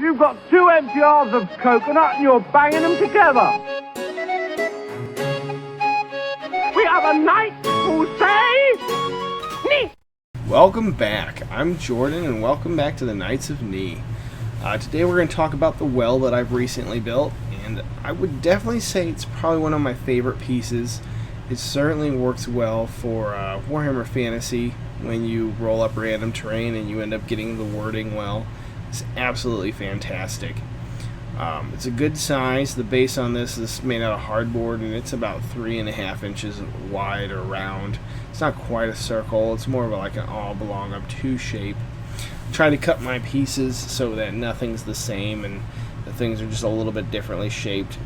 You've got 2 empty halves of coconut and you're banging them together. We have a knight who say, "Nee." Welcome back. I'm Jordan, and welcome back to the Knights of Knee. Today we're going to talk about the well that I've recently built, and I would definitely say it's probably one of my favorite pieces. It certainly works well for Warhammer Fantasy when you roll up random terrain and you end up getting the Wyrding Well. It's absolutely fantastic. It's a good size. The base on this is made out of hardboard, and it's about 3.5 inches wide or round. It's not quite a circle. It's more of like an oblong obtuse shape. I try to cut my pieces so that nothing's the same and the things are just a little bit differently shaped.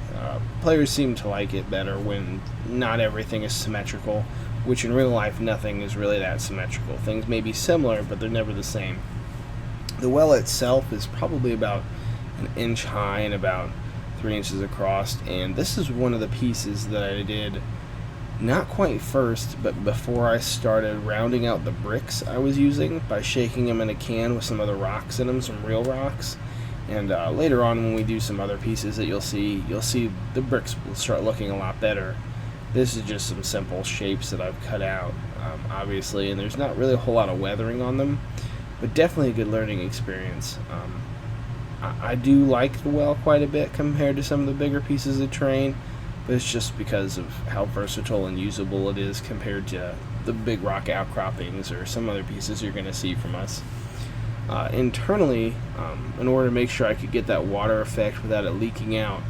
Players seem to like it better when not everything is symmetrical, which in real life nothing is really that symmetrical. Things may be similar, but they're never the same. The well itself is probably about 1 inch high and about 3 inches across, and this is one of the pieces that I did not quite first, but before I started rounding out the bricks I was using by shaking them in a can with some other rocks in them, some real rocks. And later on, when we do some other pieces that you'll see the bricks will start looking a lot better. This is just some simple shapes that I've cut out, obviously, and there's not really a whole lot of weathering on them, but definitely a good learning experience. I do like the well quite a bit compared to some of the bigger pieces of terrain, but it's just because of how versatile and usable it is compared to the big rock outcroppings or some other pieces you're going to see from us. Internally, in order to make sure I could get that water effect without it leaking out,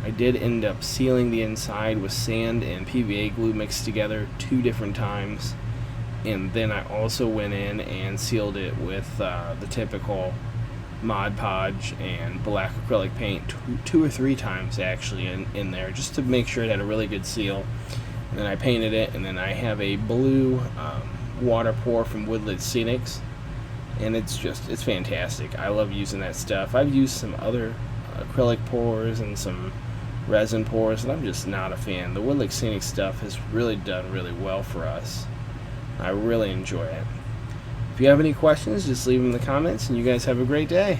I did end up sealing the inside with sand and PVA glue mixed together 2 different times, and then I also went in and sealed it with the typical Mod Podge and black acrylic paint 2 or 3 times actually in there, just to make sure it had a really good seal. And then I painted it, and then I have a blue water pour from Woodland Scenics, and it's fantastic. I love using that stuff. I've used some other acrylic pours and some resin pours, and I'm just not a fan. The Woodland Scenic stuff has really done really well for us. I really enjoy it. If you have any questions, just leave them in the comments, and you guys have a great day.